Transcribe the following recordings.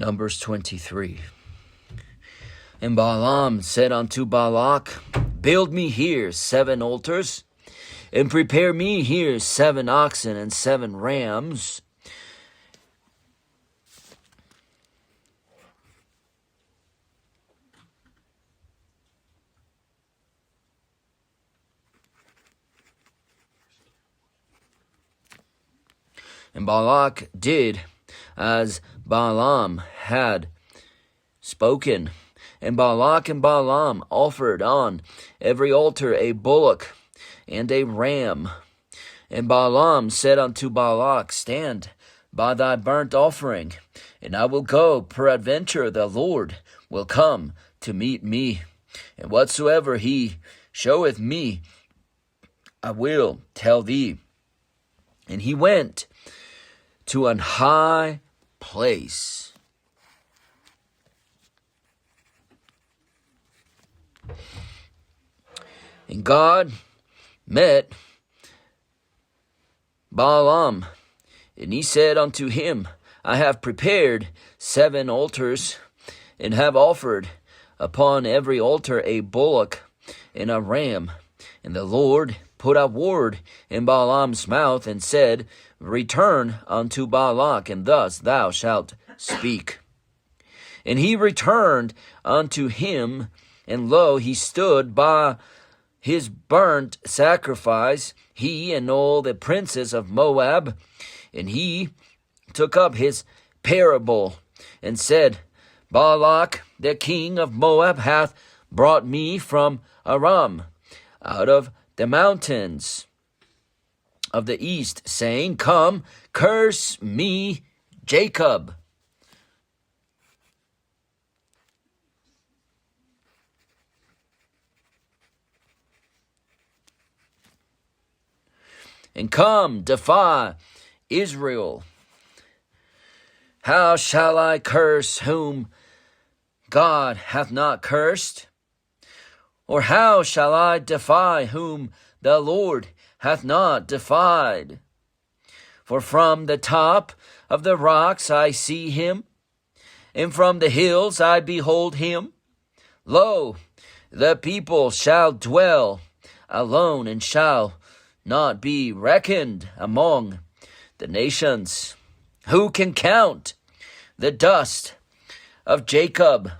Numbers 23. And Balaam said unto Balak, Build me here 7 altars, and prepare me here 7 oxen and 7 rams. And Balak did as Balaam had spoken. And Balak and Balaam offered on every altar a bullock and a ram. And Balaam said unto Balak, Stand by thy burnt offering, and I will go, peradventure the Lord will come to meet me. And whatsoever he showeth me, I will tell thee. And he went to an high place. And God met Balaam, and he said unto him, I have prepared 7 altars, and have offered upon every altar a bullock and a ram. And the Lord put a word in Balaam's mouth, and said, Return unto Balak, and thus thou shalt speak. And he returned unto him, and lo, he stood by his burnt sacrifice, he and all the princes of Moab. And he took up his parable, and said, Balak, the king of Moab, hath brought me from Aram, out of the mountains of the east, saying, Come, curse me, Jacob. And come, defy Israel. How shall I curse whom God hath not cursed? Or how shall I defy whom the Lord hath not defied? For from the top of the rocks I see him, and from the hills I behold him. Lo, the people shall dwell alone, and shall not be reckoned among the nations. Who can count the dust of Jacob?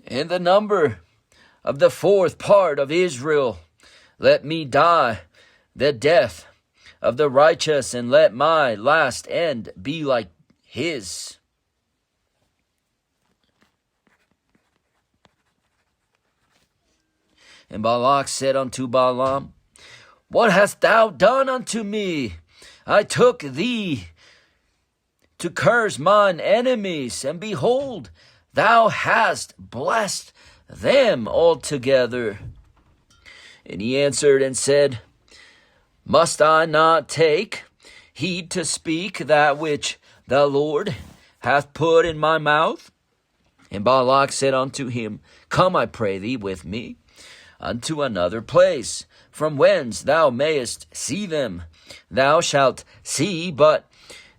And the number of the 4th part of Israel? Let me die the death of the righteous, and let my last end be like his. And Balak said unto Balaam, What hast thou done unto me? I took thee to curse mine enemies, and behold, thou hast blessed them altogether. And he answered and said, Must I not take heed to speak that which the Lord hath put in my mouth? And Balak said unto him, Come, I pray thee, with me unto another place, from whence thou mayest see them. Thou shalt see but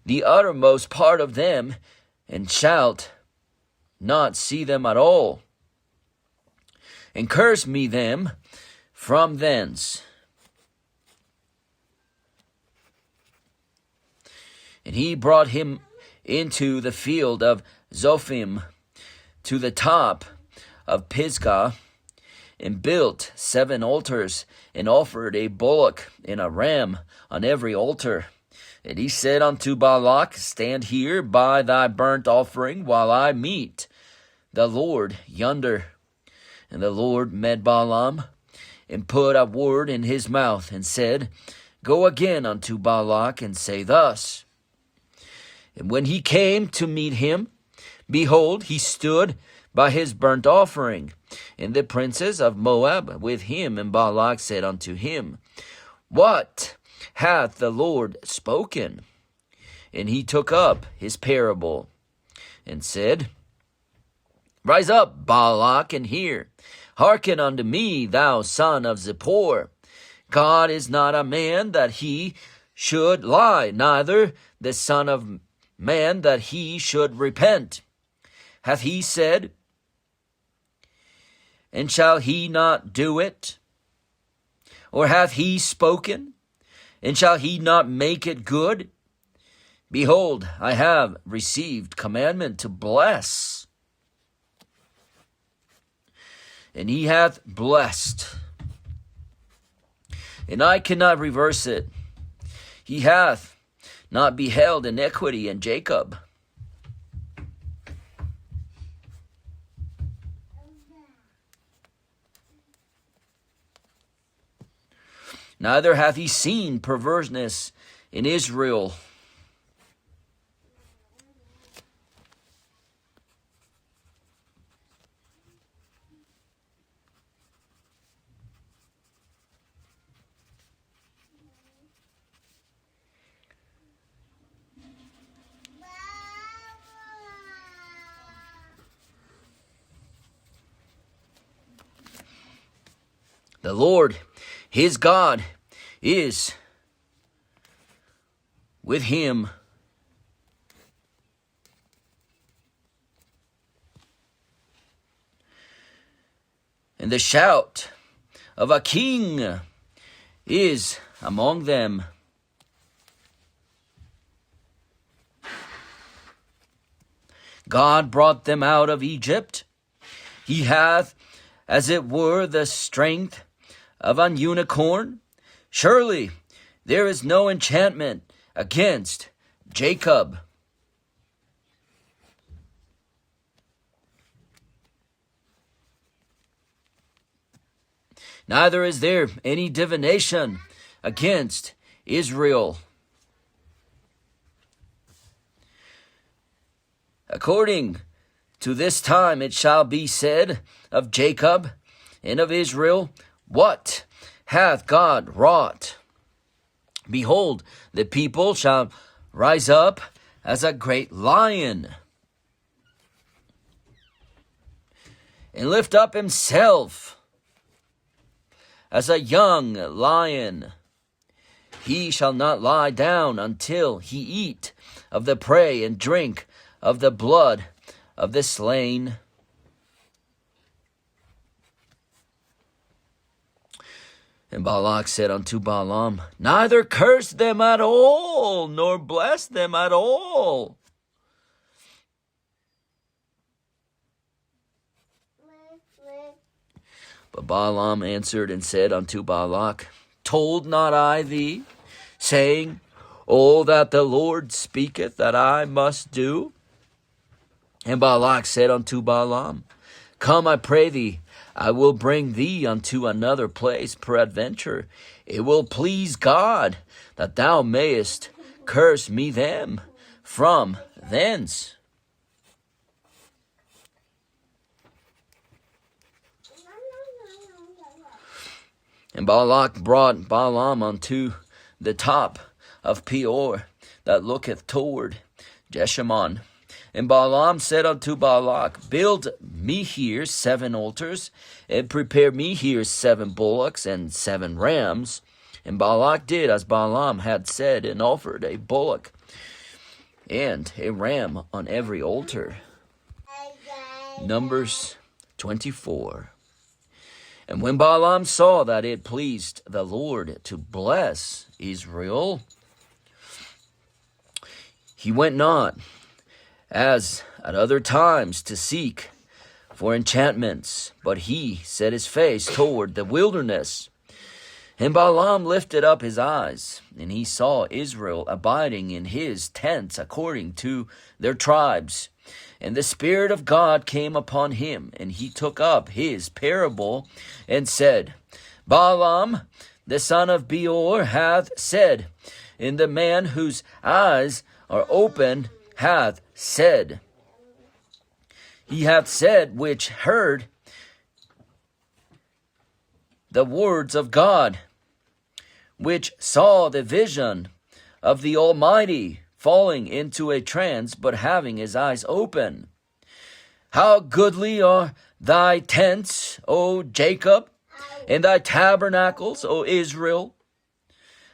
the uttermost part of them, and shalt not see them at all. And curse me them from thence. And he brought him into the field of Zophim, to the top of Pisgah, and built 7 altars, and offered a bullock and a ram on every altar. And he said unto Balak, Stand here by thy burnt offering, while I meet the Lord yonder. And the Lord met Balaam, and put a word in his mouth, and said, Go again unto Balak, and say thus. And when he came to meet him, behold, he stood by his burnt offering, and the princes of Moab with him. And Balak said unto him, What hath the Lord spoken? And he took up his parable, and said, Rise up, Balak, and hear. Hearken unto me, thou son of Zippor. God is not a man that he should lie, neither the Son of Man that he should repent. Hath he said, and shall he not do it? Or hath he spoken, and shall he not make it good? Behold, I have received commandment to bless, and he hath blessed, and I cannot reverse it. He hath not beheld iniquity in Jacob, neither hath he seen perverseness in Israel. The Lord, his God, is with him. And the shout of a king is among them. God brought them out of Egypt. He hath, as it were, the strength of an unicorn. Surely there is no enchantment against Jacob. Neither is there any divination against Israel. According to this time it shall be said of Jacob and of Israel, what hath God wrought? Behold, the people shall rise up as a great lion, and lift up himself as a young lion. He shall not lie down until he eat of the prey and drink of the blood of the slain. And Balak said unto Balaam, neither curse them at all, nor bless them at all. But Balaam answered and said unto Balak, told not I thee, saying, all that the Lord speaketh that I must do? And Balak said unto Balaam, come, I pray thee, I will bring thee unto another place. Peradventure it will please God that thou mayest curse me them from thence. And Balak brought Balaam unto the top of Peor, that looketh toward Jeshimon. And Balaam said unto Balak, build me here 7 altars, and prepare me here 7 bullocks and 7 rams. And Balak did as Balaam had said, and offered a bullock and a ram on every altar. Numbers 24. And when Balaam saw that it pleased the Lord to bless Israel, he went not, as at other times, to seek for enchantments, but he set his face toward the wilderness. And Balaam lifted up his eyes, and he saw Israel abiding in his tents according to their tribes. And the Spirit of God came upon him, and he took up his parable, and said, Balaam, the son of Beor, hath said, and the man whose eyes are open hath said. He hath said, which heard the words of God, which saw the vision of the Almighty, falling into a trance, but having his eyes open. How goodly are thy tents, O Jacob, in thy tabernacles, O Israel.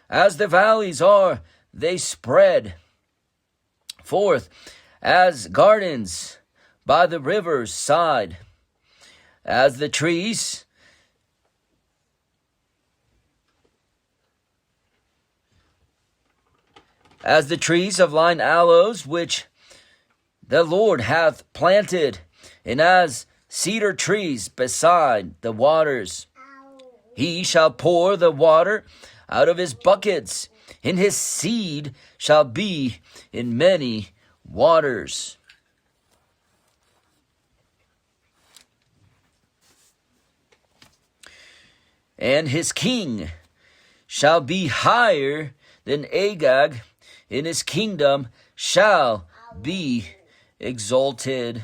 As the valleys are, they spread forth as gardens by the river's side, as the trees of line aloes, which the Lord hath planted, and as cedar trees beside the waters. He shall pour the water out of his buckets, and his seed shall be in many waters. And his king shall be higher than Agag, and his kingdom shall be exalted.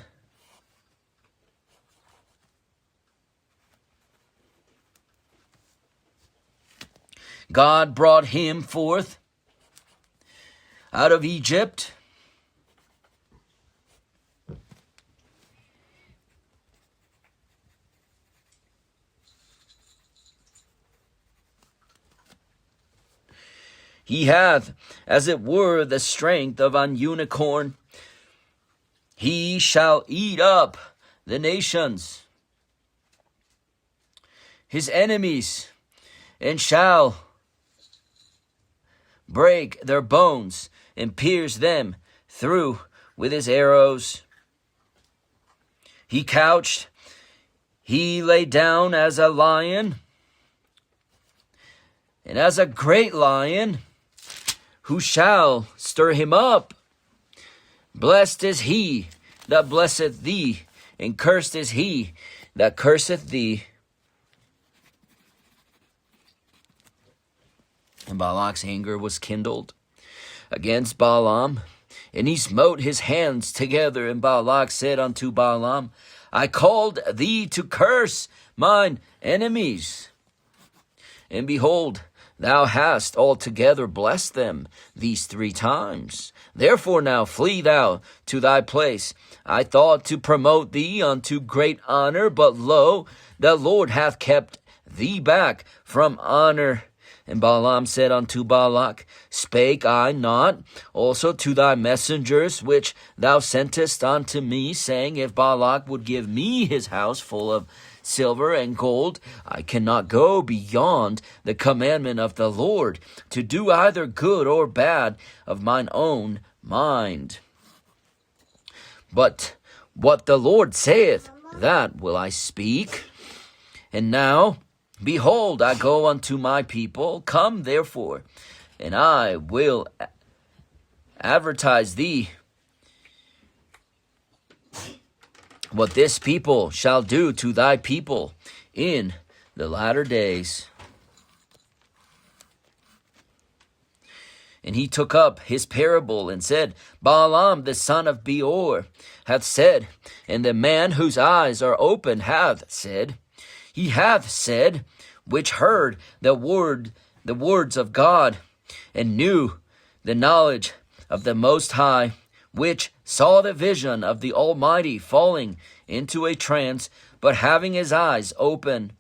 God brought him forth out of Egypt, he hath, as it were, the strength of an unicorn. He shall eat up the nations, his enemies, and shall break their bones and pierce them through with his arrows. He couched, he lay down as a lion, and as a great lion, who shall stir him up? Blessed is he that blesseth thee, and cursed is he that curseth thee. And Balak's anger was kindled against Balaam, and he smote his hands together. And Balak said unto Balaam, I called thee to curse mine enemies, and behold, thou hast altogether blessed them these 3 times. Therefore now flee thou to thy place. I thought to promote thee unto great honor, but lo, the Lord hath kept thee back from honor. And Balaam said unto Balak, Spake I not also to thy messengers which thou sentest unto me, saying, If Balak would give me his house full of silver and gold, I cannot go beyond the commandment of the Lord, to do either good or bad of mine own mind. But what the Lord saith, that will I speak. And now, behold, I go unto my people. Come therefore, and I will advertise thee what this people shall do to thy people in the latter days. And he took up his parable and said, Balaam the son of Beor hath said, and the man whose eyes are open hath said, he hath said, which heard the words of God, and knew the knowledge of the Most High, which saw the vision of the Almighty falling into a trance, but having his eyes open.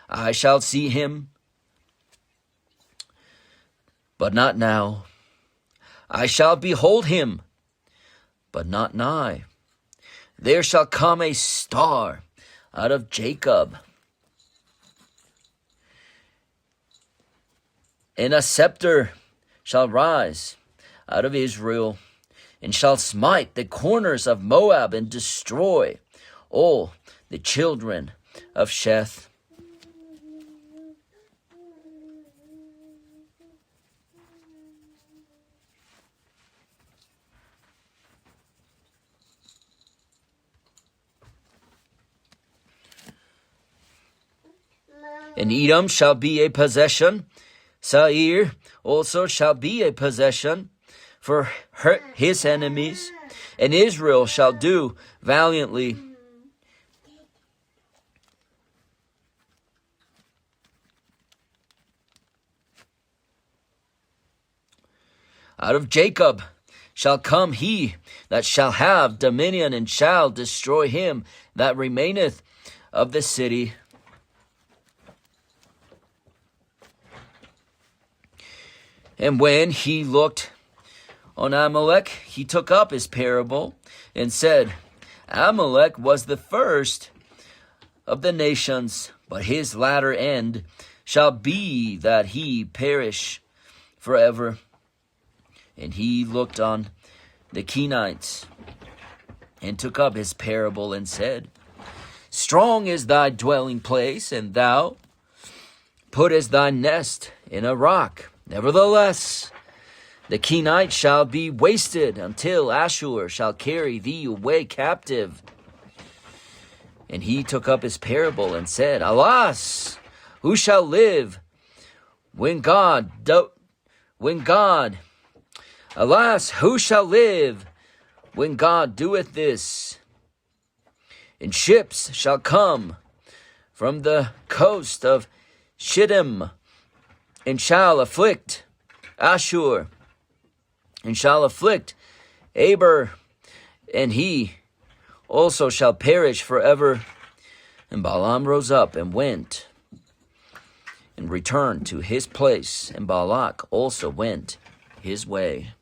I shall see him, but not now. I shall behold him, but not nigh. There shall come a star out of Jacob, and a scepter shall rise out of Israel, and shall smite the corners of Moab, and destroy all the children of Sheth. And Edom shall be a possession, Seir also shall be a possession for his enemies, and Israel shall do valiantly. Out of Jacob shall come he that shall have dominion, and shall destroy him that remaineth of the city. And when he looked on Amalek, he took up his parable and said, Amalek was the first of the nations, but his latter end shall be that he perish forever. And he looked on the Kenites and took up his parable and said, Strong is thy dwelling place, and thou puttest thy nest in a rock. Nevertheless, the Kenites shall be wasted until Ashur shall carry thee away captive. And he took up his parable and said, Alas, who shall live alas, who shall live when God doeth this? And ships shall come from the coast of Shittim, and shall afflict Ashur, and shall afflict Aber, and he also shall perish forever. And Balaam rose up and went and returned to his place, and Balak also went his way.